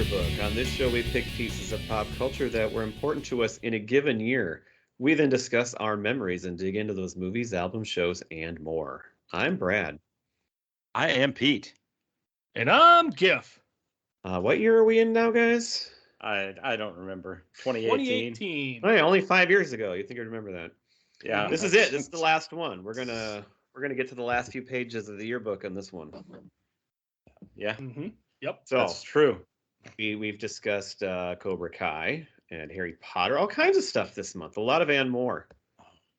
Yearbook. On this show, we pick pieces of pop culture that were important to us in a given year. We then discuss our memories and dig into those movies, albums, shows, and more. I'm Brad. I am Pete. And I'm Giff. What year are we in now, guys? I don't remember. 2018. 2018. Oh, yeah, only 5 years ago. You think I'd remember that? Yeah. This is it. This is the last one. We're gonna get to the last few pages of the yearbook on this one. Yeah. Mm-hmm. Yep. So That's true. we've discussed Cobra Kai and Harry Potter, all kinds of stuff this month. A lot of and more.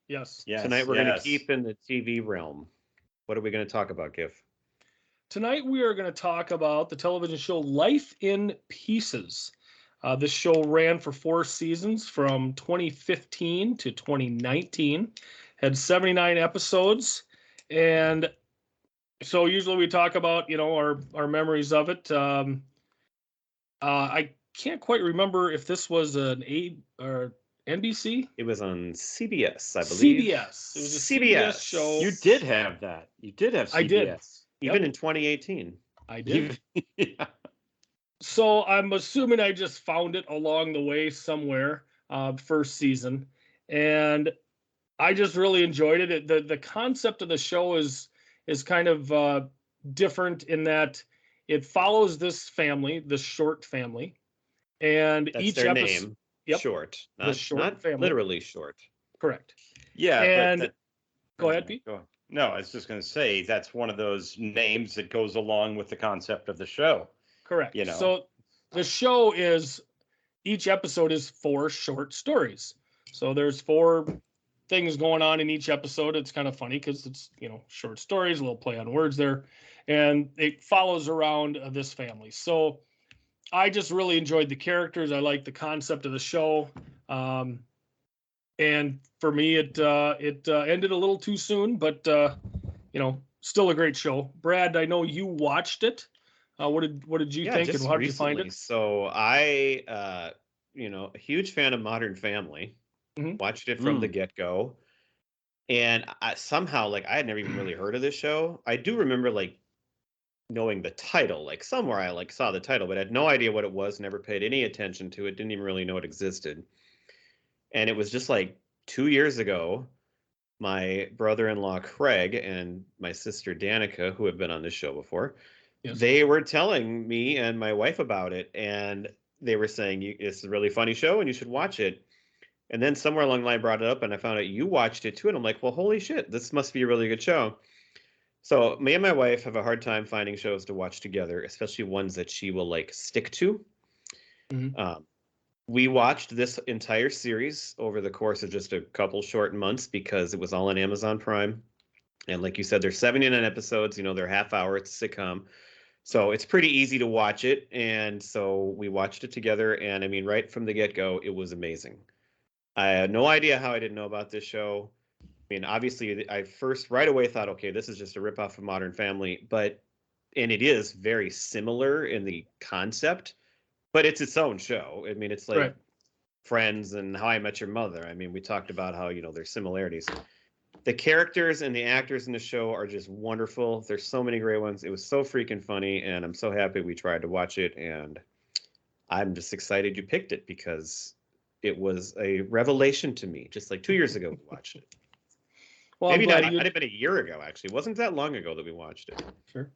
Yes. Yes. Tonight we're going to keep in the TV realm. What are we going to talk about, Giff? Tonight we are going to talk about the television show Life in Pieces. This show ran for 4 seasons from 2015 to 2019. Had 79 episodes. And so usually we talk about, our memories of it. I can't quite remember if this was an A or NBC. It was on CBS, I believe. CBS. It was a CBS show. You did have that. You did have CBS. I did. Even in 2018. I did. Yeah. So I'm assuming I just found it along the way somewhere, first season, and I just really enjoyed it. The concept of the show is kind of different in that it follows this family, this Short family, and That's each their episode. name. Yep. Short. The Short not family. literally short. Correct. Yeah. And go ahead, Pete. Go on. No, I was just going to say that's one of those names that goes along with the concept of the show. Correct. So the show is, each episode is 4 short stories. So there's 4 things going on in each episode. It's kind of funny because it's, short stories, a little play on words there. And it follows around this family. So I just really enjoyed the characters. I like the concept of the show. And for me, it ended a little too soon, but, still a great show. Brad, I know you watched it. What did you think, and how did you find it? So I, a huge fan of Modern Family. Mhm. Watched it from the get-go, and somehow, I had never even really heard of this show. I do remember knowing the title, somewhere I saw the title, but I had no idea what it was. Never paid any attention to it. Didn't even really know it existed. And it was just 2 years ago. My brother-in-law Craig and my sister Danica, who have been on this show before, Yes. they were telling me and my wife about it, and they were saying it's a really funny show and you should watch it. And then somewhere along the line brought it up, and I found out you watched it too, and I'm like, well, holy shit, this must be a really good show. So me and my wife have a hard time finding shows to watch together, especially ones that she will stick to. Mhm. We watched this entire series over the course of just a couple short months because it was all on Amazon Prime. And like you said, there's 79 episodes, they're half hour, it's a sitcom. So it's pretty easy to watch it. And so we watched it together. And I mean, right from the get-go, it was amazing. I had no idea how I didn't know about this show. I mean, obviously, I first right away thought, okay, this is just a ripoff of Modern Family. And it is very similar in the concept, but it's its own show. I mean, it's like Right. Friends and How I Met Your Mother. I mean, we talked about how, there's similarities. The characters and the actors in the show are just wonderful. There's so many great ones. It was so freaking funny, and I'm so happy we tried to watch it, and I'm just excited you picked it because it was a revelation to me. Just 2 years ago we watched it. Well, Maybe I'm not. glad It might have been a year ago, actually. It wasn't that long ago that we watched it. Sure.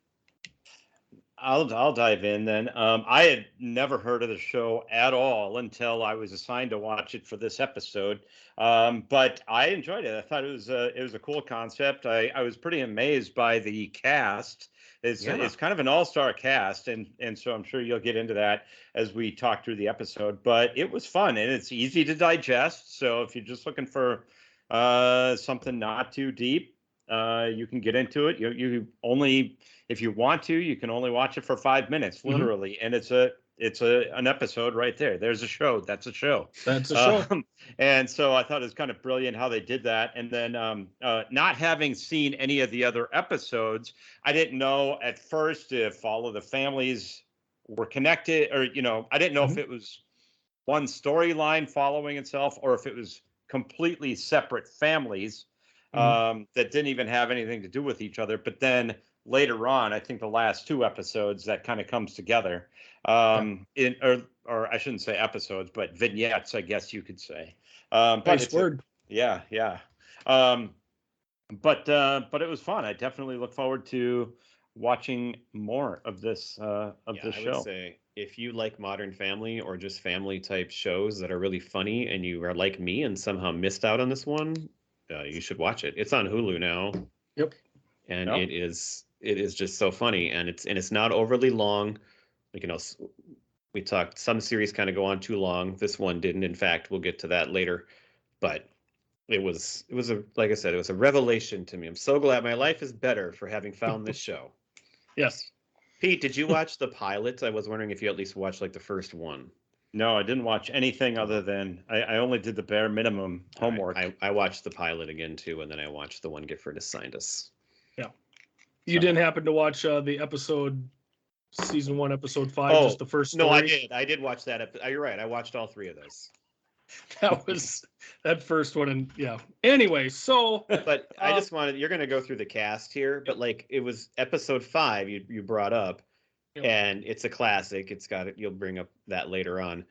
I'll dive in then. I had never heard of the show at all until I was assigned to watch it for this episode. But I enjoyed it. I thought it was a cool concept. I was pretty amazed by the cast. It's kind of an all-star cast, and so I'm sure you'll get into that as we talk through the episode. But it was fun, and it's easy to digest. So if you're just looking for something not too deep, you can get into it. You only, if you want to, you can only watch it for 5 minutes, literally, and it's an episode right there. There's a show. That's a show. That's a show. And so I thought it was kind of brilliant how they did that. And then not having seen any of the other episodes, I didn't know at first if all of the families were connected, or I didn't know if it was one storyline following itself or if it was completely separate families that didn't even have anything to do with each other. But then later on. I think the last 2 episodes that kind of comes together. In or I shouldn't say episodes, but vignettes, I guess you could say. But Nice it's word. yeah. But it was fun. I definitely look forward to watching more of this I show. would say if you like Modern Family or just family type shows that are really funny, and you are like me and somehow missed out on this one, you should watch it. It's on Hulu now. Yep. And Yep. it is just so funny, and it's not overly long. Like, we talked, some series kind of go on too long. This one didn't. In fact, we'll get to that later. But it was a, like I said, it was a revelation to me. I'm so glad my life is better for having found this show. Yes. Pete, did you watch the pilot? I was wondering if you at least watched like the first one. No, I didn't watch anything other than I only did the bare minimum homework. I watched the pilot again too, and then I watched the one Gifford assigned us. Yeah. You didn't happen to watch the episode, season 1, episode 5, just the first story? No, I did. I did watch that. You're right. I watched all 3 of those. That was that first one, and yeah. Anyway, so but I just wanted, you're going to go through the cast here, but like it was episode 5 you brought up, and it's a classic. It's got it. You'll bring up that later on,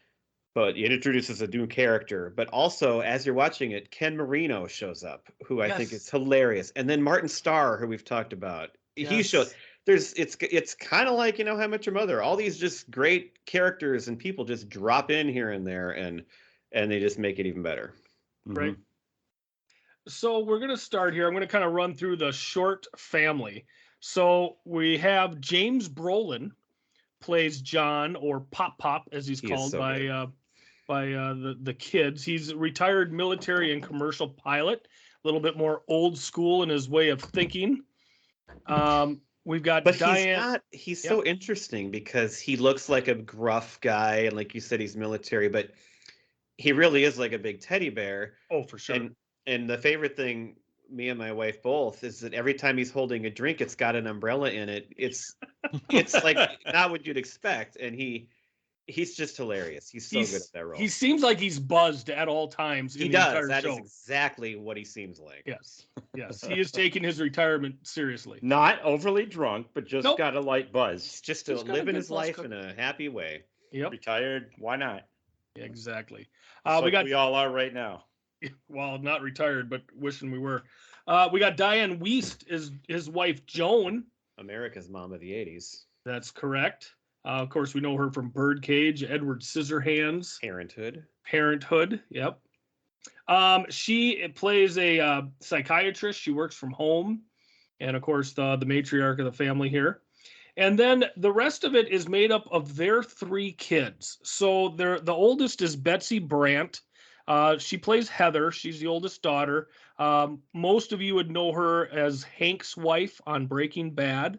but it introduces a new character. But also, as you're watching it, Ken Marino shows up, who I think is hilarious, and then Martin Starr, who we've talked about. He shows. It's kind of like, How I Met Your Mother. All these just great characters and people just drop in here and there, and they just make it even better. Right. So we're going to start here. I'm going to kind of run through the short family. So we have James Brolin plays John, or Pop, as he's called by the kids. He's a retired military and commercial pilot, a little bit more old school in his way of thinking. We've got Diane. He's so interesting because he looks like a gruff guy, and like you said, he's military, but he really is like a big teddy bear. Oh, for sure. And the favorite thing, me and my wife both, is that every time he's holding a drink, it's got an umbrella in it. It's like not what you'd expect, and he's just hilarious. He's so good at that role. He seems like he's buzzed at all times. He does. That is exactly what he seems like. Yes. He is taking his retirement seriously. Not overly drunk, but just got a light buzz. He's just living his life in a happy way. Yep. Retired. Why not? Exactly. We all are right now. Well, not retired, but wishing we were. We got Diane Wiest is his wife, Joan. America's mom of the 80s. That's correct. Of course, we know her from Birdcage, Edward Scissorhands. Parenthood, yep. She plays a psychiatrist. She works from home. And, of course, the matriarch of the family here. And then the rest of it is made up of their 3 kids. So the oldest is Betsy Brandt. She plays Heather. She's the oldest daughter. Most of you would know her as Hank's wife on Breaking Bad.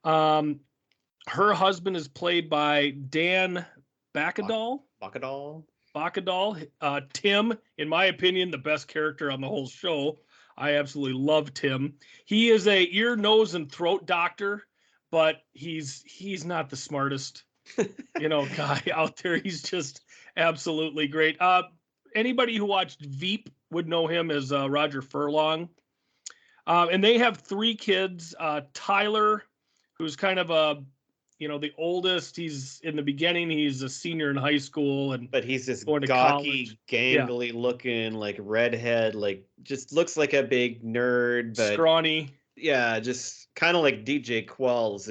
Her husband is played by Dan Bacadol. Tim, in my opinion, the best character on the whole show. I absolutely love Tim. He is a ear, nose, and throat doctor, but he's not the smartest, guy out there. He's just absolutely great. Anybody who watched Veep would know him as Roger Furlong. And they have 3 kids. Tyler, who's kind of the oldest. He's in the beginning. He's a senior in high school, but he's this gawky, gangly looking, like redhead, like just looks like a big nerd, but scrawny. Yeah, just kind of like DJ Qualls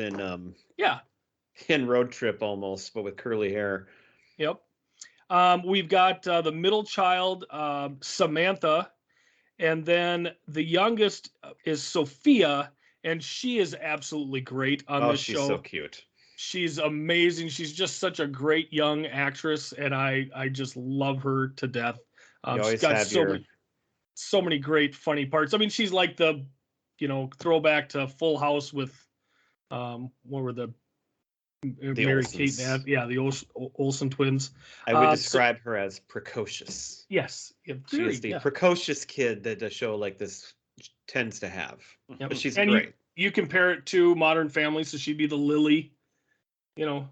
in Road Trip almost, but with curly hair. Yep. We've got the middle child, Samantha, and then the youngest is Sophia, and she is absolutely great on this show. Oh, she's so cute. She's amazing. She's just such a great young actress, and I just love her to death. She's got so many great funny parts. I mean, she's like the throwback to Full House with what were the Mary Kate and the Olsen twins. I would describe her as precocious. Yes, she is the precocious kid that a show like this tends to have. Yep. But she's great. You compare it to Modern Family, so she'd be the Lily,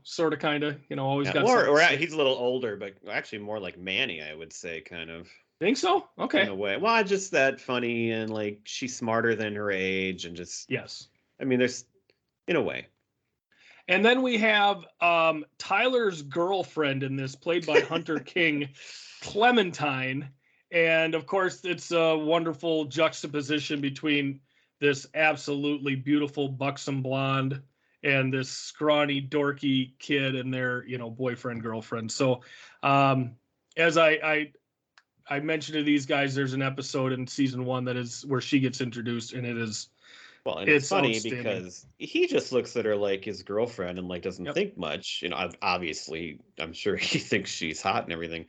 sort of, kind of, always got. Or he's a little older, but actually more like Manny, I would say, kind of. Think so? Okay. In a way. Well, just that funny, and like she's smarter than her age, and just. Yes. I mean, there's in a way. And then we have Tyler's girlfriend in this, played by Hunter King, Clementine. And of course, it's a wonderful juxtaposition between this absolutely beautiful buxom blonde and this scrawny, dorky kid and their, boyfriend, girlfriend. So as I mentioned to these guys, there's an episode in season 1 that is where she gets introduced, and it is. Well, and it's funny because he just looks at her like his girlfriend and like doesn't think much. Obviously, I'm sure he thinks she's hot and everything,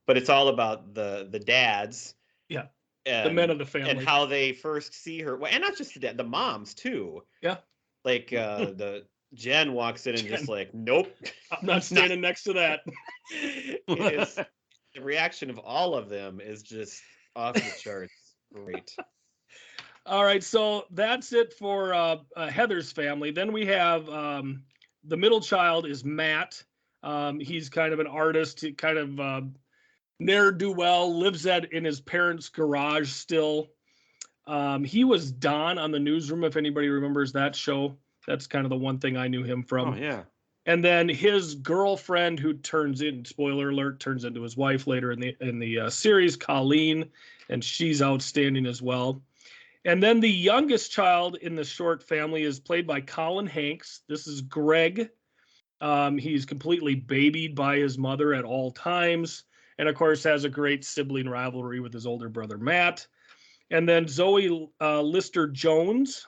but it's all about the dads. Yeah, the men of the family and how they first see her. Well, and not just the dad, the moms too. Yeah, like the Jen walks in and just like, nope, I'm not standing next to that. The reaction of all of them is just off the charts. Great. All right, so that's it for Heather's family. Then we have the middle child is Matt. He's kind of an artist, kind of ne'er-do-well, lives in his parents' garage still. He was Don on the Newsroom, if anybody remembers that show. That's kind of the one thing I knew him from. Oh, yeah. And then his girlfriend, who spoiler alert, turns into his wife later in the series, Colleen, and she's outstanding as well. And then the youngest child in the short family is played by Colin Hanks. This is Greg. He's completely babied by his mother at all times. And of course has a great sibling rivalry with his older brother, Matt. And then Zoe Lister-Jones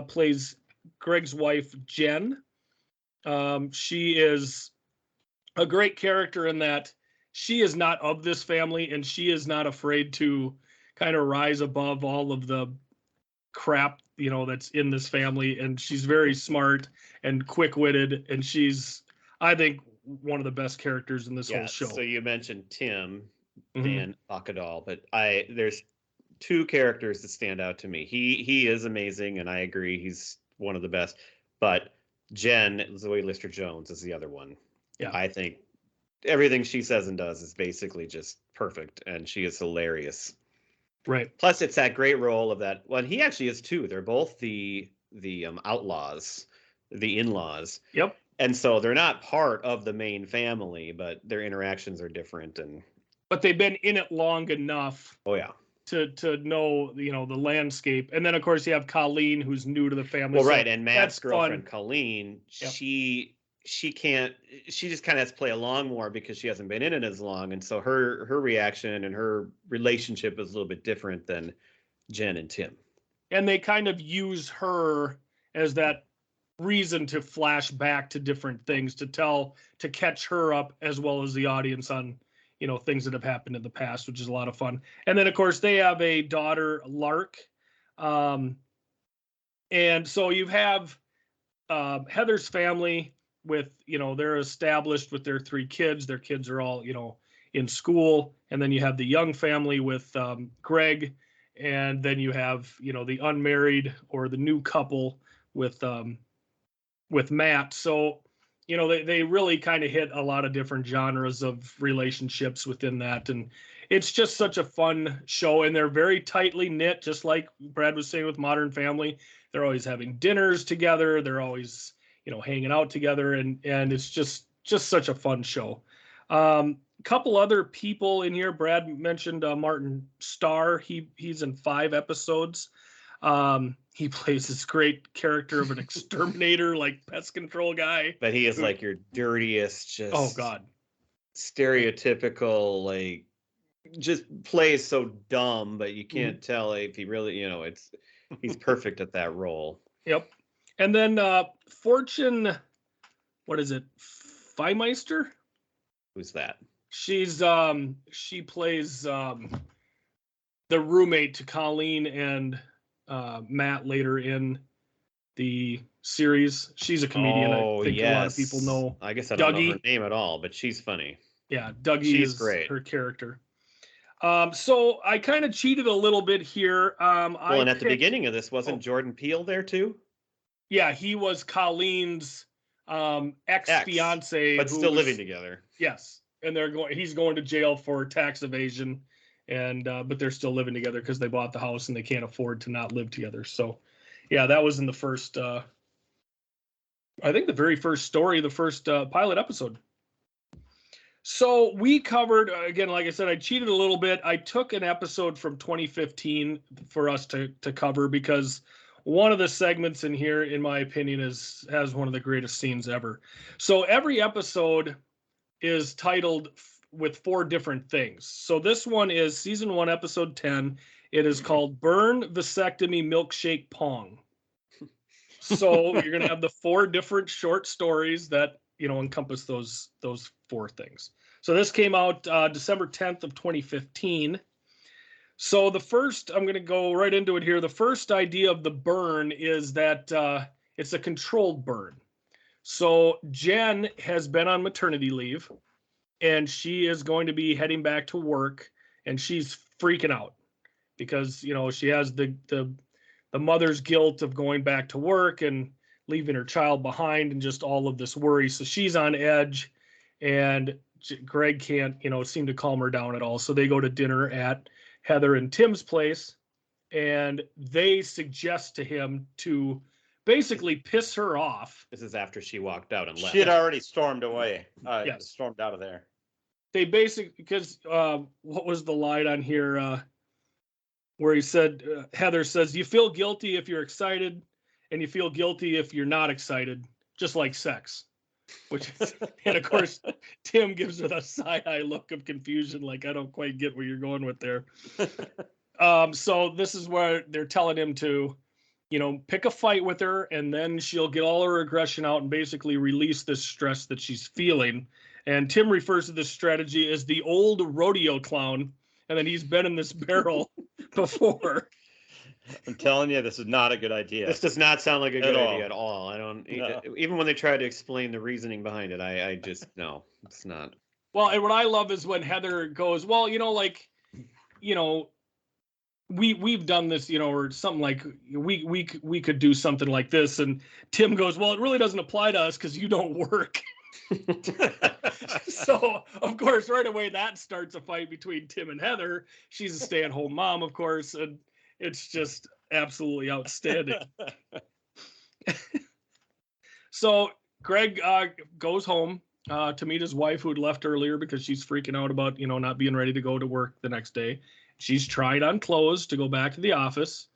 plays Greg's wife, Jen. She is a great character in that she is not of this family, and she is not afraid to kind of rise above all of the crap, that's in this family. And she's very smart and quick-witted, and she's, I think, one of the best characters in this whole show. So you mentioned Tim Van Bacadal, but there's two characters that stand out to me. He is amazing, and I agree he's one of the best. But Jen, Zoe Lister-Jones, is the other one. Yeah, I think everything she says and does is basically just perfect, and she is hilarious. Right. Plus, it's that great role of that. Well, he actually is too. They're both the outlaws, the in-laws. Yep. And so they're not part of the main family, but their interactions are different. But they've been in it long enough. Oh yeah. To know, the landscape. And then of course you have Colleen, who's new to the family. Well, right. And Matt's girlfriend, fun. Colleen, yep. she just kind of has to play along more because she hasn't been in it as long. And so her reaction and her relationship is a little bit different than Jen and Tim. And they kind of use her as that reason to flash back to different things, to catch her up as well as the audience on, things that have happened in the past, which is a lot of fun. And then of course they have a daughter, Lark. And so you have Heather's family with, they're established with their 3 kids. Their kids are all, in school. And then you have the young family with Greg. And then you have, the unmarried or the new couple with Matt. So, they really kind of hit a lot of different genres of relationships within that. And it's just such a fun show. And they're very tightly knit, just like Brad was saying with Modern Family. They're always having dinners together. They're always, hanging out together. And it's just such a fun show. Couple other people in here. Brad mentioned Martin Starr. He's in 5 episodes. He plays this great character of an exterminator, like pest control guy. But he is like your dirtiest, just oh god, stereotypical, like just plays so dumb, but you can't tell if he really, he's perfect at that role. Yep. And then Fortune, what is it, Feimeister? Who's that? She's she plays the roommate to Colleen and Matt later in the series. She's a comedian. I think a lot of people know. I guess I don't know her name at all, but she's funny. Yeah, Dougie is great. Her character. So I kind of cheated a little bit here. And at the beginning of this, wasn't Jordan Peele there too? Yeah, he was Colleen's ex-fiance, but still living together. Yes, and he's going to jail for tax evasion. And but they're still living together because they bought the house and they can't afford to not live together. So yeah, that was in the first, I think the very first story, the first pilot episode. So we covered, again, like I said, I cheated a little bit. I took an episode from 2015 for us to cover because one of the segments in here, in my opinion, has one of the greatest scenes ever. So every episode is titled with 4 different things. So this one is season 1, episode 10. It is called Burn, Vasectomy, Milkshake, Pong. So you're going to have the 4 different short stories that, encompass those 4 things. So this came out December 10th of 2015. So the first, I'm going to go right into it here. The first idea of the burn is that it's a controlled burn. So Jen has been on maternity leave, and she is going to be heading back to work, and she's freaking out because, she has the mother's guilt of going back to work and leaving her child behind and just all of this worry. So she's on edge, and Greg can't, seem to calm her down at all. So they go to dinner at Heather and Tim's place, and they suggest to him to basically piss her off. This is after she walked out and left. She had already stormed away. Yes. Stormed out of there. They basically, because what was the line on here where he said, Heather says, you feel guilty if you're excited, and you feel guilty if you're not excited, just like sex. Which is, and of course, Tim gives her the side-eye look of confusion, like, I don't quite get where you're going with there. So this is where they're telling him to, pick a fight with her, and then she'll get all her aggression out and basically release this stress that she's feeling. And Tim refers to this strategy as the old rodeo clown, and then he's been in this barrel before. I'm telling you, this is not a good idea. This does not sound like a good idea at all. I don't, No. even when they try to explain the reasoning behind it, I just, no, it's not. Well, and what I love is when Heather goes, well, we've done this, or something like we could do something like this. And Tim goes, well, it really doesn't apply to us because you don't work. So, of course, right away, that starts a fight between Tim and Heather. She's a stay-at-home mom, of course, and it's just absolutely outstanding. So Greg goes home to meet his wife, who had left earlier because she's freaking out about, not being ready to go to work the next day. She's tried on clothes to go back to the office,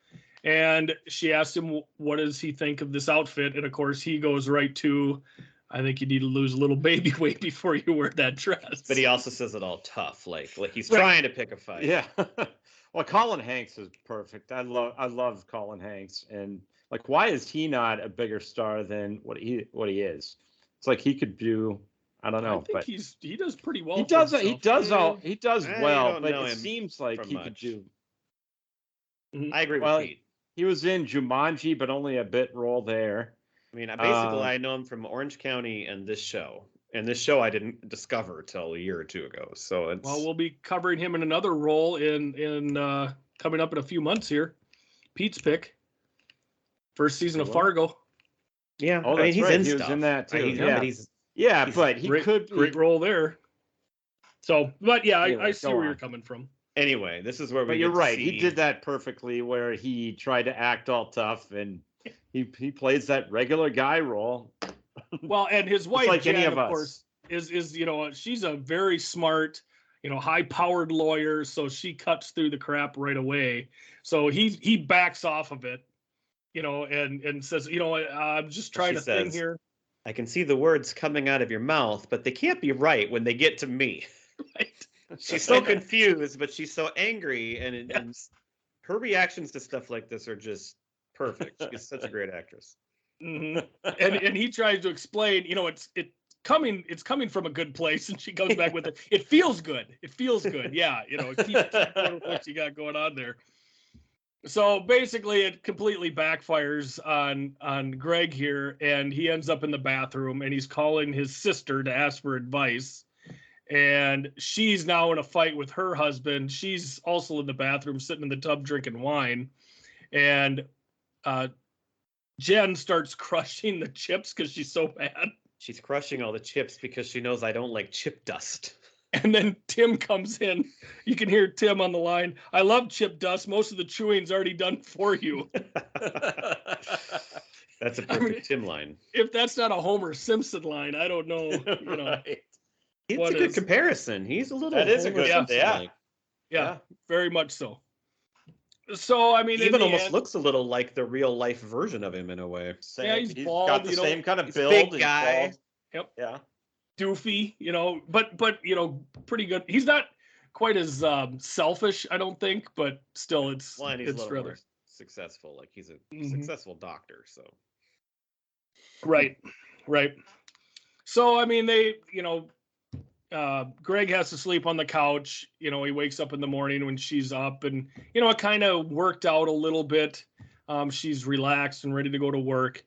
and she asks him, what does he think of this outfit? And of course, he goes right to, I think you need to lose a little baby weight before you wear that dress. But he also says it all tough, like he's Right. trying to pick a fight. Yeah. Well, Colin Hanks is perfect. I love Colin Hanks, and like, why is he not a bigger star than what he is? It's like he could do. I don't know, I think he does pretty well. he does I well, don't but know it him seems like from he could much. do. I agree Well, with Pete. He was in Jumanji, but only a bit role there. I mean, basically, I know him from Orange County and this show. And this show I didn't discover till a year or two ago. So it's Well, we'll be covering him in another role in coming up in a few months here. Pete's pick, first season of Well, Fargo. yeah. Oh, I mean, that's he's right. in He was stuff. in that too. He's, Yeah. but he's But he could be. Great role there. So, but yeah, Anyway, I see go where you're on. coming from. anyway. This is where we. But you're get to right. see- He did that perfectly, where he tried to act all tough, and he plays that regular guy role. Well, and his wife, like any Jen, of of us. course, is she's a very smart, high-powered lawyer, so she cuts through the crap right away. So he backs off of it, and says, I'm just trying She to thing says, here. I can see the words coming out of your mouth, but they can't be right when they get to me. Right? She's so confused, but she's so angry, and her reactions to stuff like this are just perfect. She's such a great actress. Hmm. And he tries to explain, it's coming from a good place, and she comes back with it. It feels good. It feels good. Yeah, keep going with what you got going on there. So basically, it completely backfires on Greg here, and he ends up in the bathroom, and he's calling his sister to ask for advice. And she's now in a fight with her husband. She's also in the bathroom, sitting in the tub drinking wine, and Jen starts crushing the chips because she's so mad. She's crushing all the chips because she knows I don't like chip dust. And then Tim comes in. You can hear Tim on the line. I love chip dust. Most of the chewing's already done for you. That's a perfect Tim line. If that's not a Homer Simpson line, I don't know. Right. It's a good comparison. He's a little. That is a Homer good. Simpson-like. Yeah, very much so. So I mean, even almost looks a little like the real life version of him in a way. Yeah, he's bald. Got the same kind of build. Big guy. Yep. Yeah. Doofy, but pretty good. He's not quite as selfish, I don't think, but still, it's and he's it's a little rather more successful. Like he's a successful doctor. So. Right. So I mean, they, Greg has to sleep on the couch. He wakes up in the morning when she's up, and it kind of worked out a little bit. She's relaxed and ready to go to work.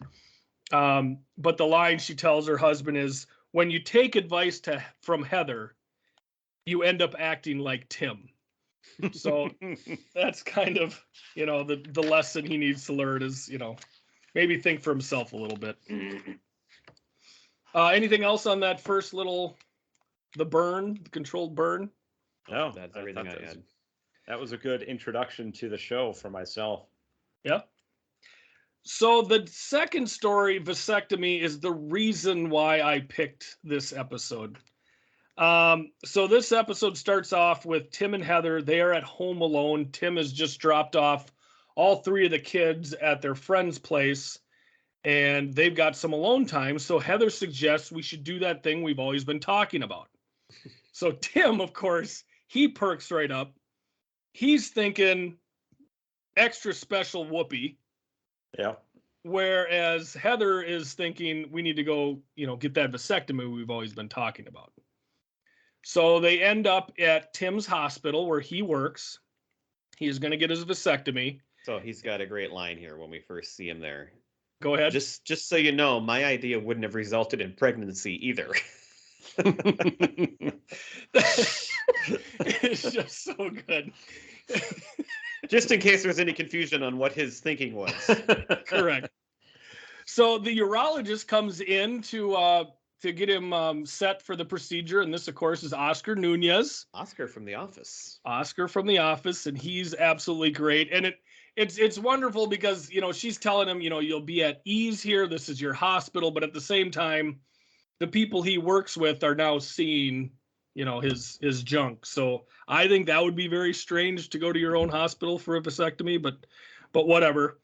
But the line she tells her husband is, when you take advice from Heather, you end up acting like Tim. So that's kind of, the lesson he needs to learn is, maybe think for himself a little bit. Anything else on that first the controlled burn? No, that's everything I had. That was a good introduction to the show for myself. Yeah. So the second story, vasectomy, is the reason why I picked this episode. So this episode starts off with Tim and Heather. They are at home alone. Tim has just dropped off all three of the kids at their friend's place, and they've got some alone time. So Heather suggests we should do that thing we've always been talking about. So Tim, of course, he perks right up. He's thinking extra special whoopee. Yeah. Whereas Heather is thinking we need to go, get that vasectomy we've always been talking about. So they end up at Tim's hospital where he works. He is going to get his vasectomy. So he's got a great line here when we first see him there. Go ahead. Just so you know, my idea wouldn't have resulted in pregnancy either. It's just so good. Just in case there's any confusion on what his thinking was. Correct. So the urologist comes in to get him set for the procedure, and this, of course, is Oscar Nunez. Oscar from The Office. And he's absolutely great. And it's wonderful because she's telling him you'll be at ease here. This is your hospital, but at the same time, the people he works with are now seeing his junk. So I think that would be very strange to go to your own hospital for a vasectomy, but whatever.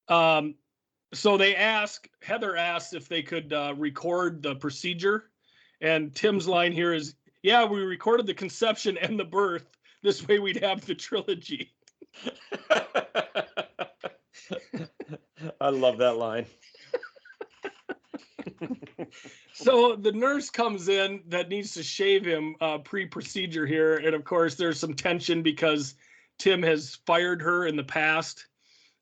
So Heather asks if they could record the procedure, and Tim's line here is, yeah, we recorded the conception and the birth. This way we'd have the trilogy. I love that line. So the nurse comes in that needs to shave him pre-procedure here. And of course, there's some tension because Tim has fired her in the past.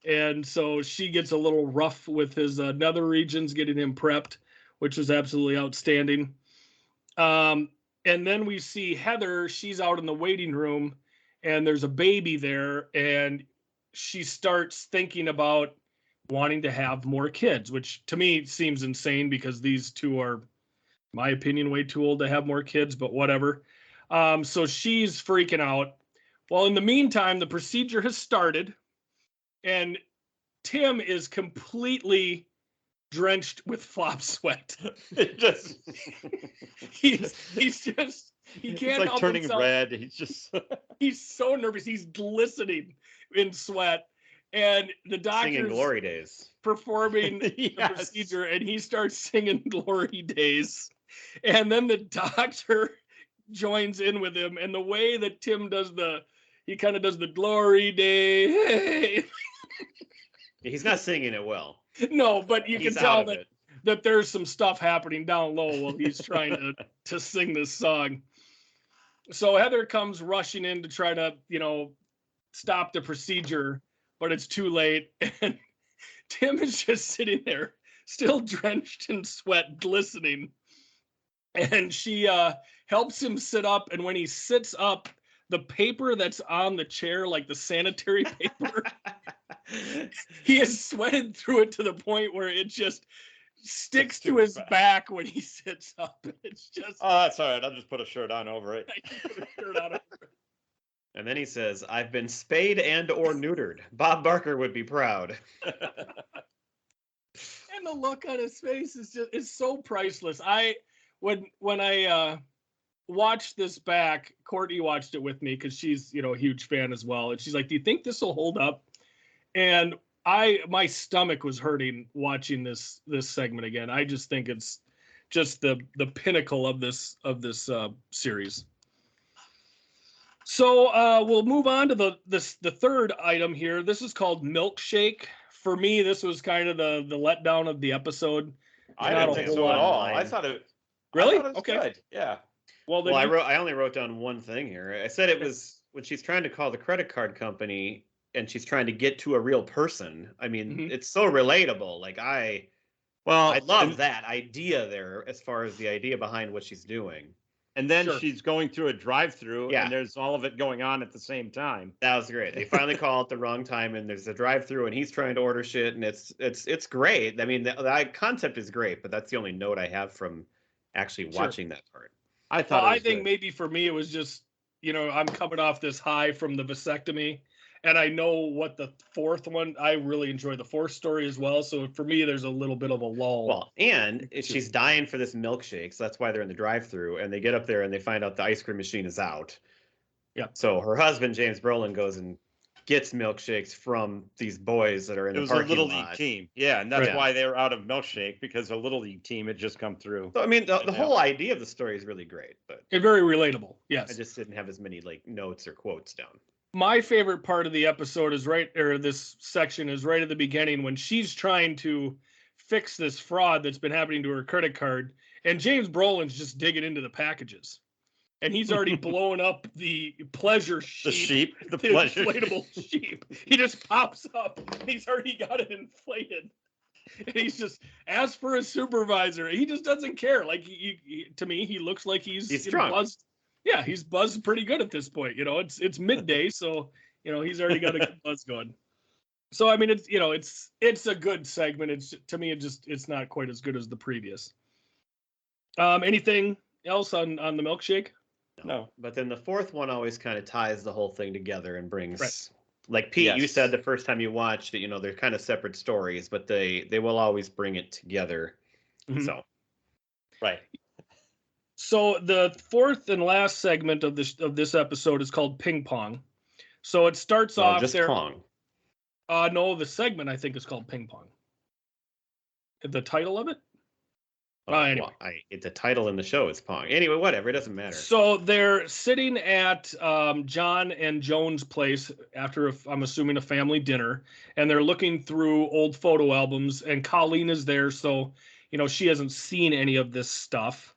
And so she gets a little rough with his nether regions, getting him prepped, which was absolutely outstanding. And then we see Heather. She's out in the waiting room, and there's a baby there. And she starts thinking about wanting to have more kids, which to me seems insane because these two are, in my opinion, way too old to have more kids, but whatever. So she's freaking out. Well, in the meantime, the procedure has started, and Tim is completely drenched with flop sweat. He can't like help turning himself. red. He's so nervous. He's glistening in sweat. And the doctor's singing Glory Days, performing the procedure, and he starts singing Glory Days. And then the doctor joins in with him. And the way that Tim does he kind of does the Glory Day. He's not singing it well. No, but you can tell that there's some stuff happening down low while he's trying to sing this song. So Heather comes rushing in to try to, stop the procedure, but it's too late. And Tim is just sitting there, still drenched in sweat, glistening. And she helps him sit up. And when he sits up, the paper that's on the chair, like the sanitary paper, he has sweated through it to the point where it just sticks to his back when he sits up. It's just. Oh, that's all right. I'll just put a shirt on over it. I can put a shirt on over it. And then he says, "I've been spayed and or neutered. Bob Barker would be proud." And the look on his face is so priceless. When I watched this back, Courtney watched it with me because she's a huge fan as well, and she's like, "Do you think this will hold up?" And my stomach was hurting watching this segment again. I just think it's just the pinnacle of this series. So we'll move on to the third item here. This is called Milkshake. For me, this was kind of the letdown of the episode. I don't think so at all. I thought it. Really? I thought it was Okay. Good. Yeah. Well, I only wrote down one thing here. I said it was when she's trying to call the credit card company and she's trying to get to a real person. I mean, it's so relatable. Like I love that idea there as far as the idea behind what she's doing. And then she's going through a drive-through, Yeah. and there's all of it going on at the same time. That was great. They finally call at the wrong time, and there's a drive-through, and he's trying to order shit, and it's great. I mean, the concept is great, but that's the only note I have from actually watching that part. I think maybe for me it was just I'm coming off this high from the vasectomy, and I know what the fourth one. I really enjoy the fourth story as well. So for me, there's a little bit of a lull. Well, and she's dying for this milkshake, so that's why they're in the drive-through, and they get up there and they find out the ice cream machine is out. Yeah. So her husband James Brolin goes and gets milkshakes from these boys that are in the parking lot. It was a little league team, yeah, and that's why they were out of milkshake because a little league team had just come through. So I mean, the whole idea of the story is really great, but it's very relatable. Yes. I just didn't have as many notes or quotes down. My favorite part of the episode is this section is right at the beginning when she's trying to fix this fraud that's been happening to her credit card, and James Brolin's just digging into the packages, and he's already blown up the pleasure sheep, the pleasure inflatable sheep. He just pops up, and he's already got it inflated, and he's just asked for a supervisor. He just doesn't care. Like to me, he looks like he's drunk. Buzzed. Yeah, he's buzzed pretty good at this point. It's midday, so he's already got a good buzz going. So I mean, it's a good segment. It's to me, it's not quite as good as the previous. Anything else on the milkshake? No. But then the fourth one always kind of ties the whole thing together and brings, like Pete, you said the first time you watched it, they're kind of separate stories, but they will always bring it together. Mm-hmm. So, So the fourth and last segment of this episode is called Ping Pong. So it starts off just there. Pong. No, the segment I think is called Ping Pong. The title of it? Anyway. Well, the title in the show is Pong. Anyway, whatever. It doesn't matter. So they're sitting at John and Joan's place after, I'm assuming, a family dinner, and they're looking through old photo albums, and Colleen is there, so she hasn't seen any of this stuff.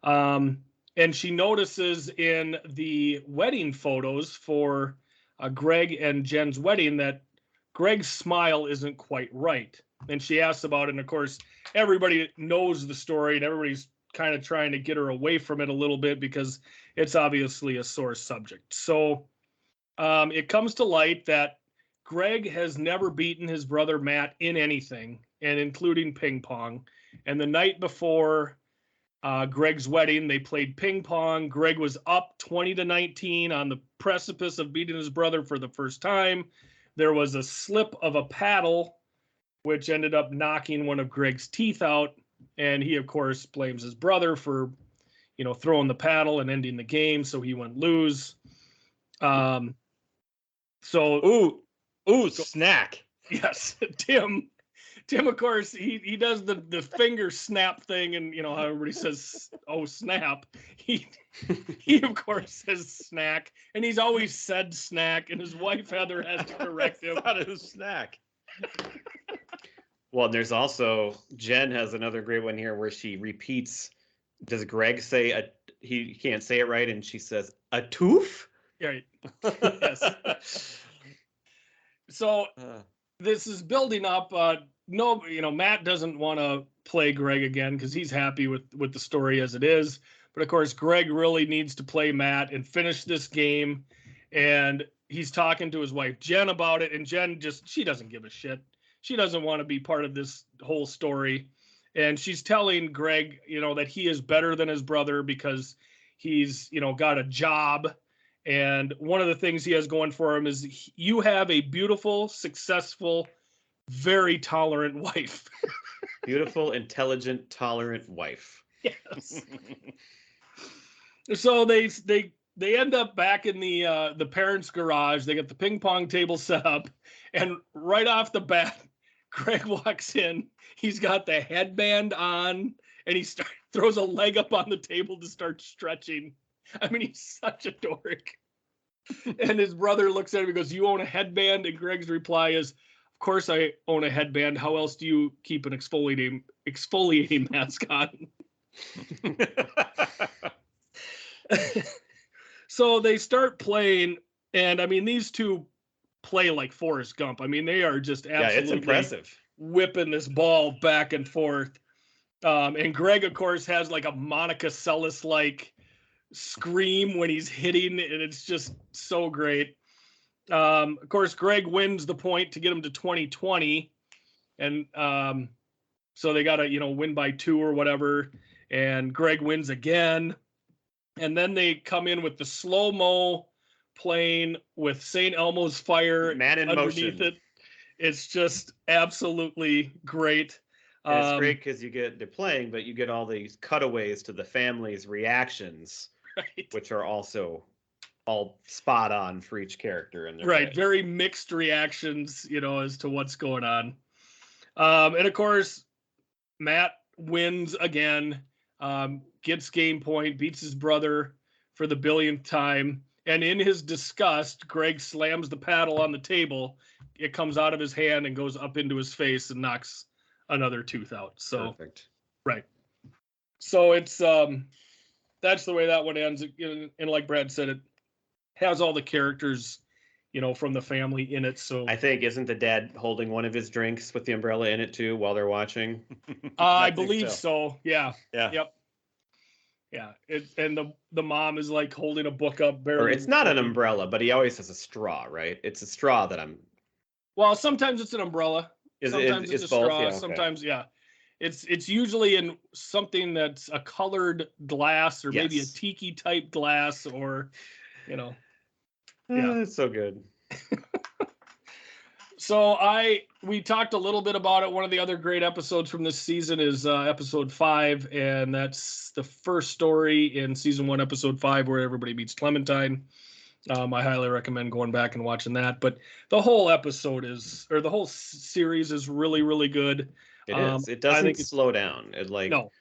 And she notices in the wedding photos for Greg and Jen's wedding that Greg's smile isn't quite right. And she asks about it. And of course, everybody knows the story and everybody's kind of trying to get her away from it a little bit because it's obviously a sore subject. So it comes to light that Greg has never beaten his brother Matt in anything, and including ping pong. And the night before Greg's wedding, they played ping pong. Greg was up 20-19 on the precipice of beating his brother for the first time. There was a slip of a paddle, which ended up knocking one of Greg's teeth out. And he, of course, blames his brother for, throwing the paddle and ending the game. So he went lose. Snack. Yes, Tim, of course, he does the finger snap thing, and how everybody says, "Oh, snap." He of course says snack, and he's always said snack, and his wife Heather has to correct him. I thought it was snack. Well, and there's also Jen has another great one here where she repeats. Does Greg say he can't say it right, and she says a tooth? Yeah. Yes. So this is building up. Matt doesn't want to play Greg again because he's happy with the story as it is. But of course, Greg really needs to play Matt and finish this game. And he's talking to his wife Jen about it, and Jen she doesn't give a shit. She doesn't want to be part of this whole story. And she's telling Greg, that he is better than his brother because he's, got a job. And one of the things he has going for him is you have a beautiful, successful, very tolerant wife. Beautiful, intelligent, tolerant wife. Yes. So they end up back in the parents' garage. They get the ping pong table set up, and right off the bat, Greg walks in. He's got the headband on, and he throws a leg up on the table to start stretching. I mean, he's such a dork. And his brother looks at him and goes, "You own a headband?" And Greg's reply is, "Of course I own a headband. How else do you keep an exfoliating mask on?" So they start playing, and I mean, these two play like Forrest Gump. I mean, they are just absolutely it's impressive, whipping this ball back and forth. And Greg, of course, has like a Monica Seles like scream when he's hitting, and it's just so great. Of course, Greg wins the point to get him to 2020, and so they got to win by 2 or whatever, and Greg wins again. And then they come in with the slow-mo playing with St. Elmo's Fire Man in underneath Motion. it. It's just absolutely great. And it's great because they're playing, but you get all these cutaways to the family's reactions, Right. which are also all spot on for each character. In their Right. way. Very mixed reactions, as to what's going on. And of course, Matt wins again, gets game point, beats his brother for the billionth time. And in his disgust, Greg slams the paddle on the table. It comes out of his hand and goes up into his face and knocks another tooth out. So, perfect. Right. So it's, that's the way that one ends. And like Brad said, it has all the characters, from the family in it. So I think, isn't the dad holding one of his drinks with the umbrella in it too while they're watching? I believe so. Yeah. Yeah. Yep. Yeah. And the mom is like holding a book up. Or it's not an umbrella, but he always has a straw, right? It's a straw that I'm. Well, sometimes it's an umbrella. Sometimes it's a both? straw. Yeah, okay. Sometimes, yeah. It's usually in something that's a colored glass or maybe a Yes. tiki type glass or, Yeah. It's so good. So we talked a little bit about it. One of the other great episodes from this season is episode 5, and that's the first story in season 1, episode 5, where everybody meets Clementine. I highly recommend going back and watching that. But the whole the whole series is really, really good. It is. It doesn't slow down. No.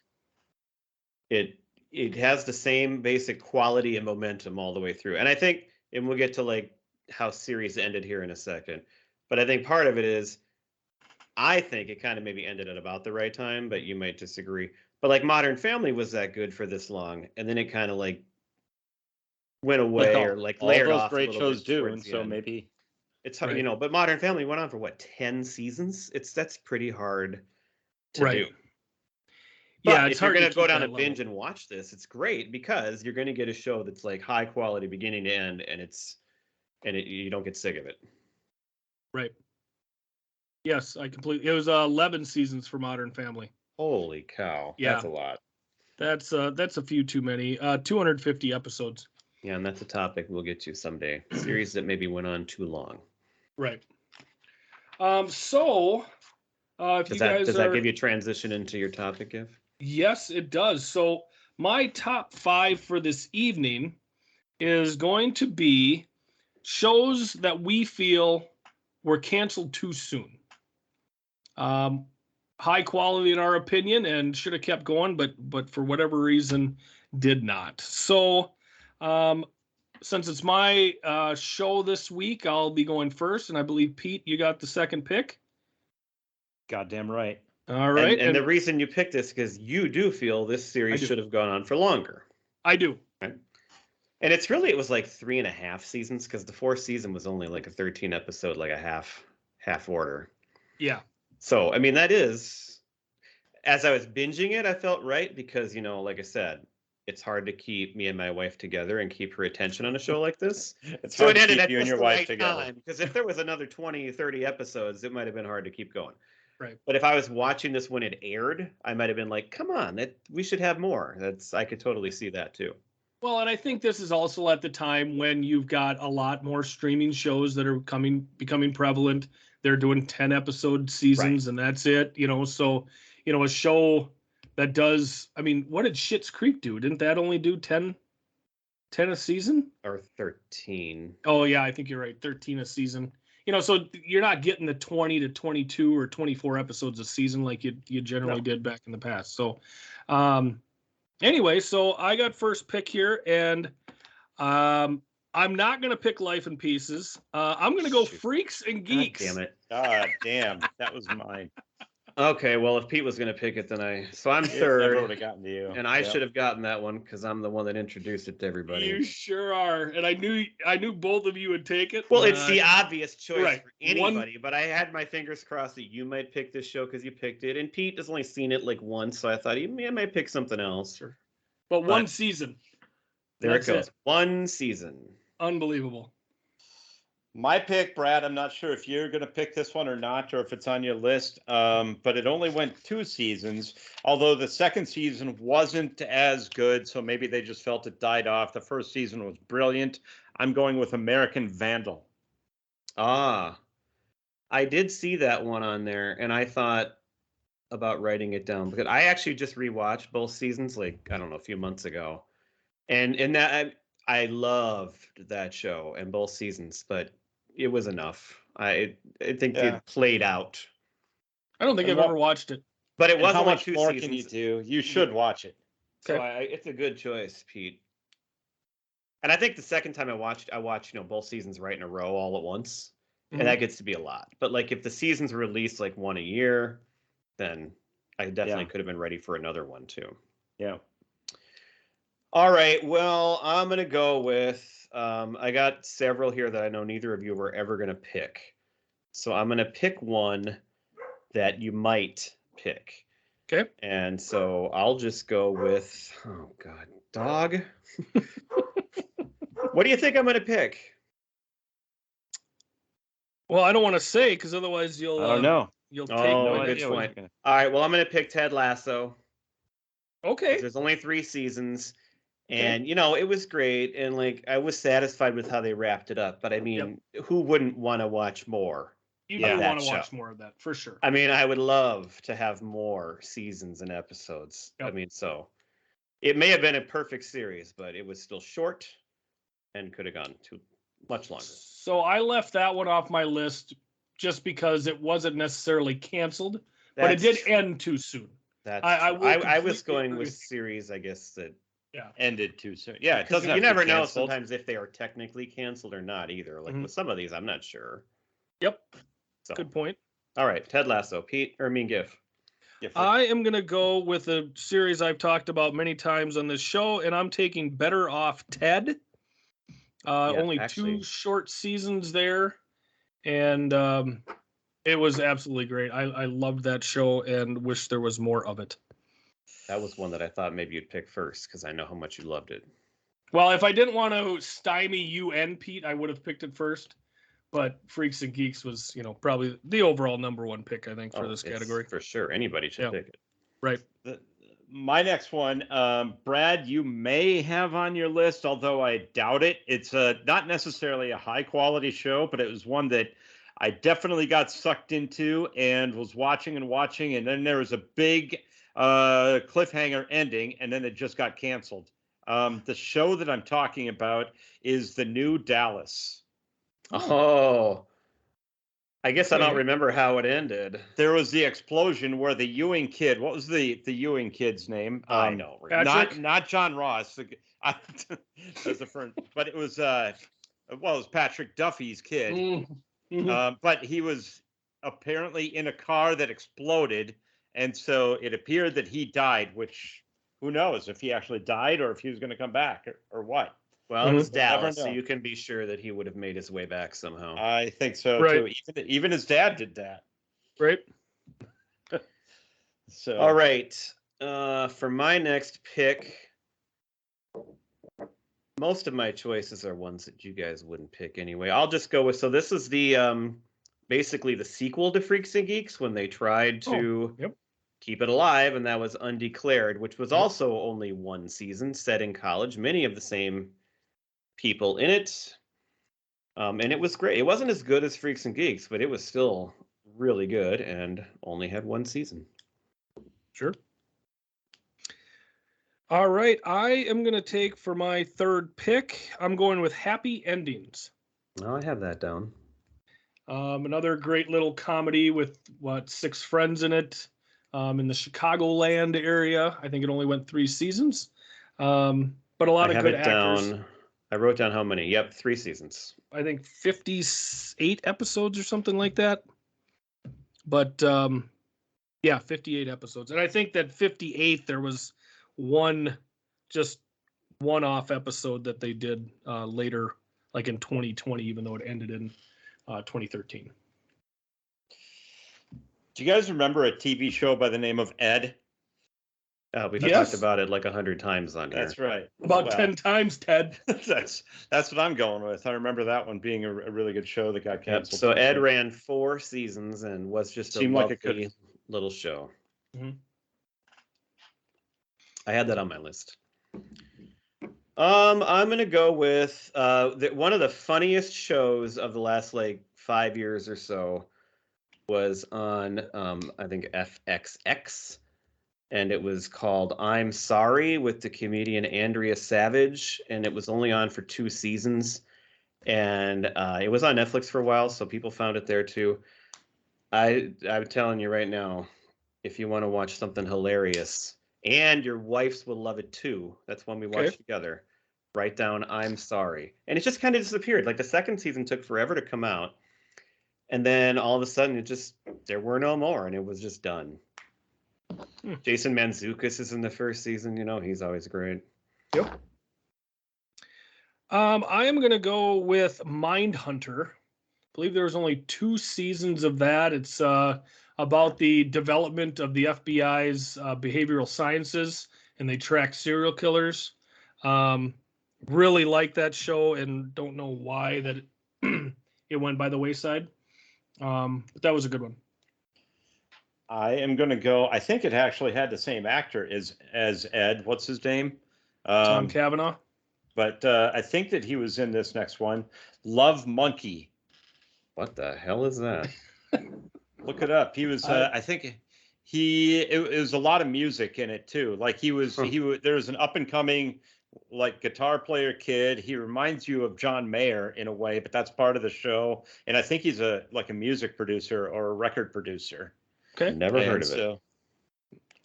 It has the same basic quality and momentum all the way through. And I think, and we'll get to like how series ended here in a second, but I think part of it is, I think it kind of maybe ended at about the right time, but you might disagree. But like Modern Family was that good for this long, and then it kind of like went away or like all layered those off. great a little shows bit do, towards and the so end. maybe It's hard, Right. But Modern Family went on for what, 10 seasons? That's pretty hard to Right. do. Yeah, But it's if you're hard to going to go keep down that a binge level. and watch this, it's great because you're going to get a show that's like high quality beginning to end, and you don't get sick of it. Right. Yes, I completely. It was 11 seasons for Modern Family. Holy cow. Yeah. That's a lot. That's a few too many. 250 episodes. Yeah, and that's a topic we'll get to someday. Series that maybe went on too long. Right. So, if Does you guys that give you transition into your topic, Giff? Yes, it does. So, my top 5 for this evening is going to be shows that we feel were canceled too soon. High quality in our opinion, and should have kept going, but for whatever reason did not. So, since it's my show this week, I'll be going first, and I believe Pete, you got the second pick. goddamn right. All right, And the reason you picked this because you do feel this series should have gone on for longer. I do. Right? And it was like 3.5 seasons because the 4th season was only like a 13 episode, like a half order. Yeah. So, I mean, that is, as I was binging it, I felt right because, like I said, it's hard to keep me and my wife together and keep her attention on a show like this. It's So hard it to ended keep at you and just your the wife right together. time because if there was another 20, 30 episodes, it might have been hard to keep going. Right. But if I was watching this when it aired, I might have been like, "Come on, we should have more." I could totally see that too. Well, and I think this is also at the time when you've got a lot more streaming shows that are becoming prevalent. They're doing 10-episode seasons, and that's it. So a show that does. I mean, what did Schitt's Creek do? Didn't that only do 10 a season? Or 13. Oh yeah, I think you're right. 13 a season. So you're not getting the 20 to 22 or 24 episodes a season like you generally did back in the past. So, anyway, so I got first pick here, and I'm not going to pick Life in Pieces. I'm going to go Freaks and Geeks. God damn it. God damn, that was mine. Okay, well, if Pete was going to pick it, then I'm It third. never would have gotten to you. And I should have gotten that one because I'm the one that introduced it to everybody. You sure are, and I knew both of you would take it. Well, it's the obvious choice right. for anybody, but I had my fingers crossed that you might pick this show because you picked it, and Pete has only seen it like once, so I thought he might pick something else. Sure. But one season. There it goes. One season. Unbelievable. My pick, Brad, I'm not sure if you're going to pick this one or not, or if it's on your list, but it only went 2 seasons, although the second season wasn't as good, so maybe they just felt it died off. The first season was brilliant. I'm going with American Vandal. Ah, I did see that one on there, and I thought about writing it down because I actually just rewatched both seasons, like, I don't know, a few months ago. And in that, I loved that show and both seasons, but it was enough. I think it played out. I don't think I've ever watched it. But it wasn't how like much 2 more seasons. can you do? You should watch it. So it's a good choice, Pete. And I think the second time I watched both seasons right in a row all at once. Mm-hmm. And that gets to be a lot. But like if the seasons released like one a year, then I definitely could have been ready for another one too. Yeah. All right. Well, I'm going to go with, I got several here that I know neither of you were ever going to pick. So I'm going to pick one that you might pick. Okay. And so I'll just go with, oh God, dog. What do you think I'm going to pick? Well, I don't want to say because otherwise you'll. I don't know. You'll take Oh, my good point. All right. Well, I'm going to pick Ted Lasso. Okay. There's only 3 seasons. And, it was great. And, like, I was satisfied with how they wrapped it up. But, I mean, who wouldn't want to watch more? You do want to watch more of that, for sure. I mean, I would love to have more seasons and episodes. Yep. I mean, so it may have been a perfect series, but it was still short and could have gone too much longer. So I left that one off my list just because it wasn't necessarily canceled, but it did end too soon. I was going with series, I guess, that ended too soon. Yeah, it doesn't. You never know sometimes if they are technically canceled or not either. Like with some of these, I'm not sure. Yep. So. Good point. All right, Ted Lasso, Pete, or Giff. I am going to go with a series I've talked about many times on this show, and I'm taking Better Off Ted. Only actually 2 short seasons there, and it was absolutely great. I loved that show and wish there was more of it. That was one that I thought maybe you'd pick first because I know how much you loved it. Well, if I didn't want to stymie you and Pete, I would have picked it first. But Freaks and Geeks was, probably the overall number 1 pick, I think, for this category. For sure. Anybody should pick it. Right. My next one, Brad, you may have on your list, although I doubt it. It's not necessarily a high-quality show, but it was one that I definitely got sucked into and was watching, and then there was a big cliffhanger ending, and then it just got canceled. The show that I'm talking about is The New Dallas. Oh, I guess I don't remember how it ended. There was the explosion where the Ewing kid. What was the Ewing kid's name? I know. Not John Ross. That's a friend, but it was it was Patrick Duffy's kid. Mm-hmm. But he was apparently in a car that exploded, and so it appeared that he died. Which who knows if he actually died or if he was going to come back or what. Well, it was Dallas, so you can be sure that he would have made his way back somehow. I think so, too. Even his dad did that. Right. So. All right. For my next pick, most of my choices are ones that you guys wouldn't pick anyway. I'll just go with, so this is the, basically the sequel to Freaks and Geeks when they tried to Yep. keep it alive, and that was Undeclared, which was Yep. also only one season set in college, many of the same people in it. And it was great. It wasn't as good as Freaks and Geeks, but it was still really good and only had one season. Sure. All right. I am going to take for my third pick, I'm going with Happy Endings. Well, I have that down. Another great little comedy with 6 friends in it, in the Chicagoland area. I think it only went 3 seasons, but a lot of good actors. Down. I wrote down how many. Yep, 3 seasons. I think 58 episodes or something like that. But yeah, 58 episodes, and I think that 58 there was just one-off episode that they did later, like in 2020, even though it ended in 2013. Do you guys remember a TV show by the name of Ed? We've Yes. talked about it like 100 times on here. That's right. About 10 times, Ted. That's what I'm going with. I remember that one being a really good show that got Yep. canceled. So Ed ran 4 seasons and was just Seemed a like lovely it little show. Mhm. I had that on my list. I'm gonna go with one of the funniest shows of the last like 5 years or so was on I think FXX, and it was called I'm Sorry with the comedian Andrea Savage, and it was only on for 2 seasons, and it was on Netflix for a while, so people found it there too. I'm telling you right now, if you want to watch something hilarious, and your wife's will love it too. That's one we watched together. Write down I'm Sorry. And it just kind of disappeared. Like the second season took forever to come out. And then all of a sudden there were no more and it was just done. Jason Mantzoukas is in the first season, he's always great. Yep. I am going to go with Mindhunter. I believe there was only 2 seasons of that. It's about the development of the FBI's behavioral sciences, and they track serial killers. Really like that show, and don't know why that it went by the wayside. But that was a good one. I am going to go. I think it actually had the same actor as Ed. What's his name? Tom Cavanaugh. But I think that he was in this next one. Love Monkey. What the hell is that? Look it up. He was. I think it was a lot of music in it too. Like there was an up and coming like guitar player kid. He reminds you of John Mayer in a way, but that's part of the show. And I think he's a music producer or a record producer. Okay. Never heard of it.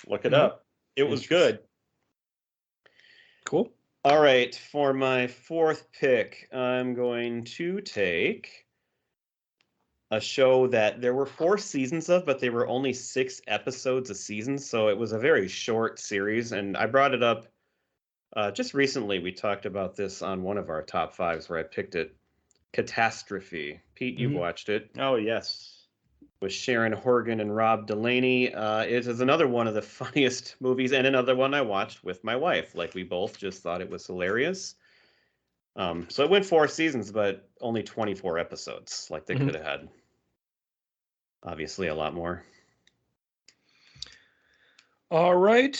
Look it up. It was good. Cool. All right, for my 4th pick, I'm going to take a show that there were 4 seasons of, but they were only 6 episodes a season, so it was a very short series. And I brought it up just recently. We talked about this on one of our top 5s where I picked it. Catastrophe. Pete, you've watched it. Oh, yes. With Sharon Horgan and Rob Delaney. It is another one of the funniest movies, and another one I watched with my wife. Like, we both just thought it was hilarious. So it went 4 seasons, but only 24 episodes. Like, they could have had, obviously, a lot more. All right.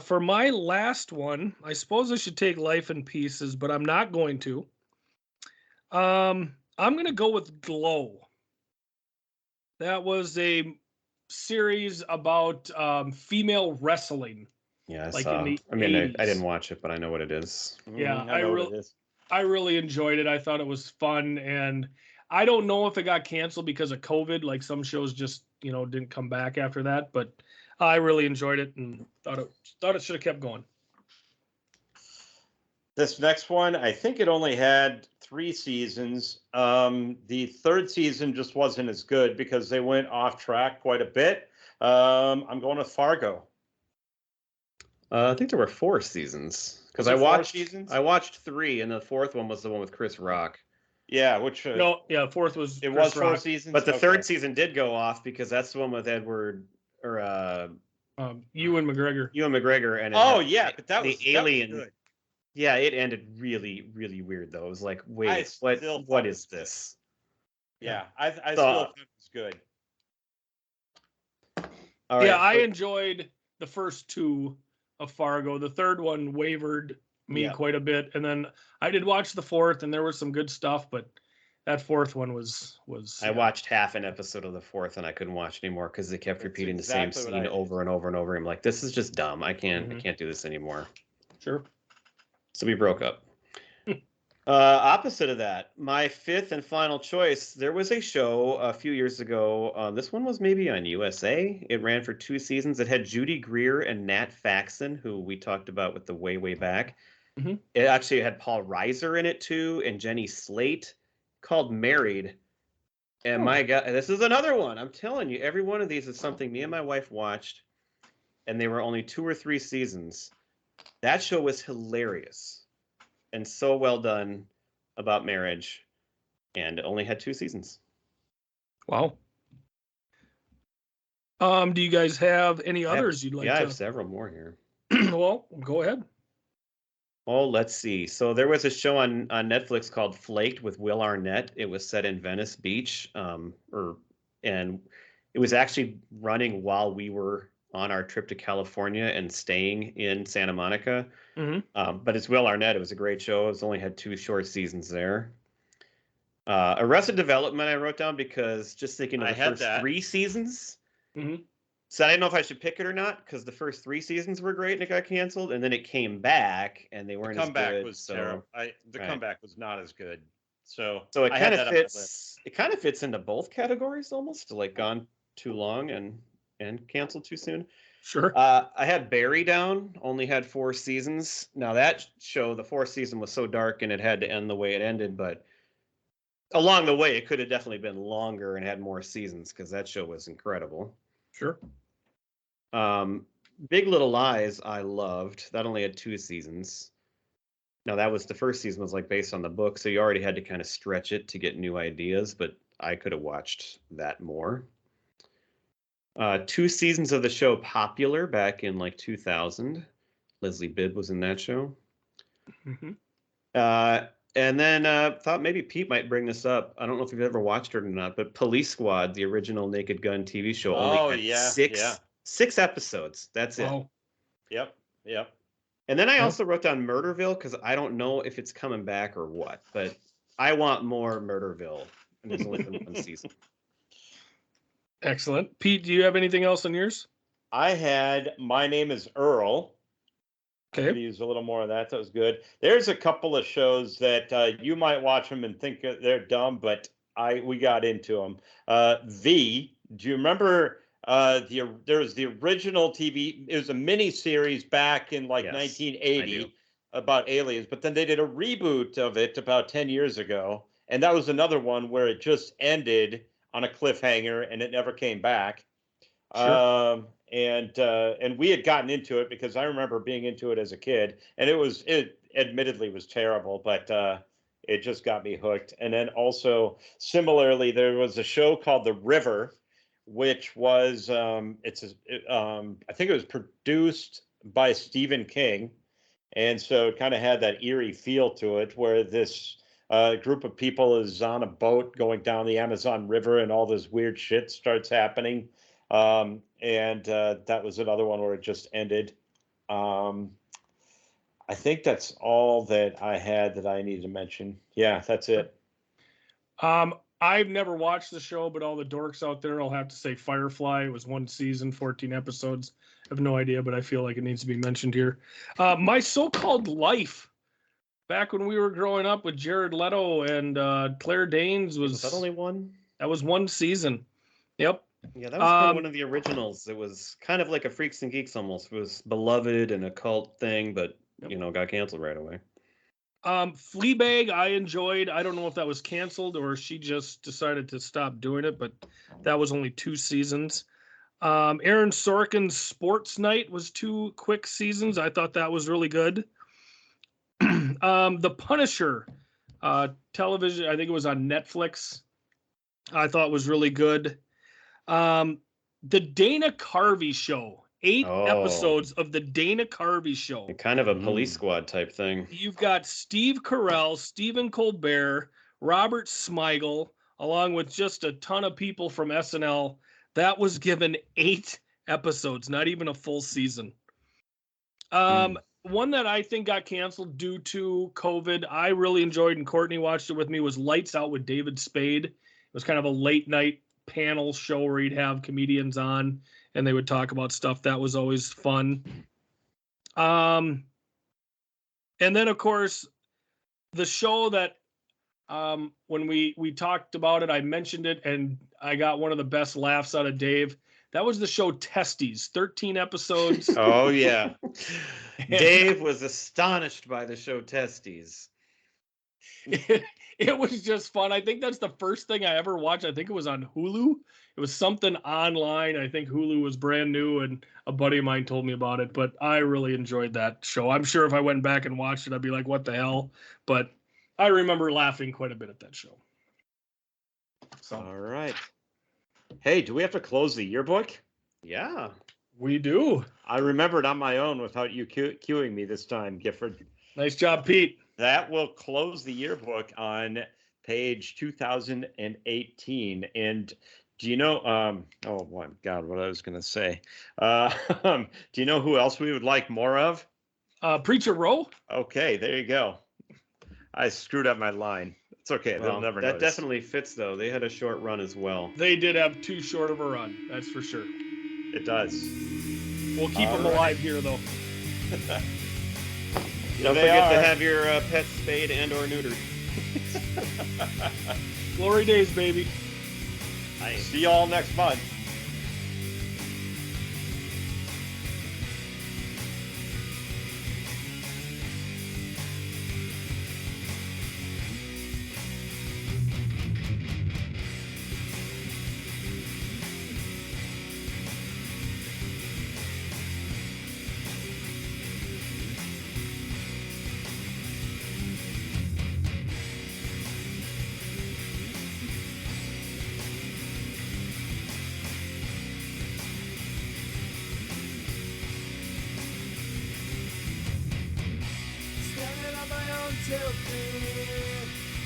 For my last one, I suppose I should take Life in Pieces, but I'm not going to. I'm going to go with Glow. That was a series about female wrestling. Yeah, like I in the I 80s. didn't watch it, but I know what it is. Yeah, I know what it is. I really enjoyed it. I thought it was fun, and I don't know if it got canceled because of COVID. Like some shows just didn't come back after that, but I really enjoyed it and thought it should have kept going. This next one, I think it only had 3 seasons. The 3rd season just wasn't as good because they went off track quite a bit. I'm going with Fargo. I think there were 4 seasons because I watched 3, and the 4th one was the one with Chris Rock. Yeah, which No, yeah, 4th was it Chris was 4 Rock. seasons, but the 3rd season did go off because that's the one with Edward or Ewan McGregor, and but that was the alien. That was good. Yeah, it ended really, really weird though. It was like, wait, what is this? Yeah, I So- still thought it was good. All right. Yeah, I enjoyed the first two of Fargo. The third one wavered me Yeah. quite a bit, and then I did watch the fourth, and there was some good stuff, but that fourth one was. I watched half an episode of the fourth, and I couldn't watch anymore because they kept That's repeating exactly the what same I scene did. over and over and over. I'm like, this is just dumb. I can't do this anymore. Sure. So we broke up. Opposite of that, my fifth and final choice. There was a show a few years ago. This one was maybe on USA. It ran for 2 seasons. It had Judy Greer and Nat Faxon, who we talked about with the way back. Mhm. It actually had Paul Reiser in it too, and Jenny Slate, called Married. And Oh. my God, this is another one. I'm telling you, every one of these is something me and my wife watched, and they were only 2 or 3 seasons. That show was hilarious and so well done about marriage, and it only had 2 seasons. Wow. Do you guys have any others you'd like I to? have several more here. Well, go ahead. Oh, let's see. So there was a show on Netflix called Flaked with Will Arnett. It was set in Venice Beach, and it was actually running while we were on our trip to California and staying in Santa Monica. Mm-hmm. But it's Will Arnett. It was a great show. It's only had 2 short seasons there. Arrested Development I wrote down because just thinking of I the had first that. 3 seasons. Mm-hmm. So I didn't know if I should pick it or not because the first 3 seasons were great and it got canceled, and then it came back and they The weren't as comeback good. was So terrible. The right. comeback was not as good. So it I had kind that of on my list. fits. It kind of fits into both categories almost, like gone too long and canceled too soon. Sure. I had Barry down. Only had 4 seasons. Now that show, the 4th season was so dark and it had to end the way it ended, but along the way it could have definitely been longer and had more seasons because that show was incredible. Sure. Big Little Lies I loved. That only had 2 seasons. Now that was the first season was like based on the book, so you already had to kind of stretch it to get new ideas, but I could have watched that more. 2 seasons of the show Popular back in like 2000. Leslie Bibb was in that show. Mm-hmm. And then thought maybe Pete might bring this up. I don't know if you've ever watched it or not, but Police Squad, the original Naked Gun TV show, only had 6 episodes. That's it. Wow. Yep. And then I Yep. also wrote down Murderville because I don't know if it's coming back or what, but I want more Murderville. And there's only been 1 season. Excellent. Pete, do you have anything else on yours? I had My Name is Earl. I could Okay. use a little more of that. That was good. There's a couple of shows that you might watch them and think they're dumb, but we got into them. Do you remember there was the original TV? It was a mini series back in like Yes, 1980 about aliens, but then they did a reboot of it about 10 years ago, and that was another one where it just ended on a cliffhanger and it never came back. Sure. And we had gotten into it because I remember being into it as a kid, and it admittedly was terrible, but it just got me hooked. And then also similarly, there was a show called The River, which was I think it was produced by Stephen King, and so it kind of had that eerie feel to it, where this group of people is on a boat going down the Amazon River, and all this weird shit starts happening. And that was another one where it just ended. I think that's all that I had that I needed to mention. Yeah, that's it. I've never watched the show, but all the dorks out there, I'll have to say Firefly. It was 1 season, 14 episodes. I have no idea, but I feel like it needs to be mentioned here. My So-Called Life, back when we were growing up with Jared Leto and Claire Danes, Was that only 1? that was 1 season. Yep. Yeah, that was kind of one of the originals. It was kind of like a Freaks and Geeks almost. It was beloved and a cult thing, but got canceled right away. Fleabag, I enjoyed. I don't know if that was canceled or she just decided to stop doing it, but that was only 2 seasons. Aaron Sorkin's Sports Night was 2 quick seasons. I thought that was really good. The Punisher television, I think it was on Netflix. I thought was really good. The Dana Carvey Show. 8 episodes of the Dana Carvey Show. Kind of a Police Squad type thing. You've got Steve Carell, Stephen Colbert, Robert Smigel, along with just a ton of people from SNL, that was given 8 episodes, not even a full season. One that I think got canceled due to COVID, I really enjoyed, and Courtney watched it with me, was Lights Out with David Spade. It was kind of a late night panel show where he'd have comedians on and they would talk about stuff. That was always fun. And then, of course, the show that when we talked about it, I mentioned it, and I got one of the best laughs out of Dave. That was the show Testes, 13 episodes. Oh, yeah. Dave was astonished by the show Testes. It was just fun. I think that's the first thing I ever watched. I think it was on Hulu. It was something online. I think Hulu was brand new, and a buddy of mine told me about it. But I really enjoyed that show. I'm sure if I went back and watched it, I'd be like, what the hell? But I remember laughing quite a bit at that show. So, all right. Hey, do we have to close the yearbook? Yeah. We do. I remembered on my own without you cueing me this time, Gifford. Nice job, Pete. That will close the yearbook on page 2018. And do you know, oh my God, what I was going to say. Do you know who else we would like more of? Preacher Row. Okay, there you go. I screwed up my line. It's okay. They'll never know. That definitely fits, though. They had a short run as well. They did have too short of a run. That's for sure. It does. We'll keep them alive here, though. Don't forget to have your pet spayed and or neutered. Glory days, baby. See you all next month.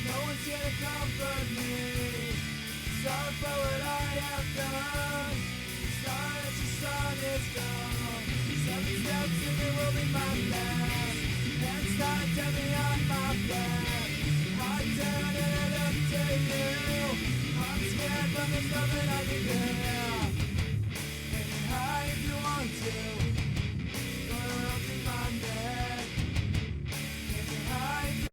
No one's here to comfort me. Sorry for what I have done. Sorry that your son is gone. 7 steps and it will be my last. And start to me on my path. I turn and I look to you. I'm scared but there's nothing I can do.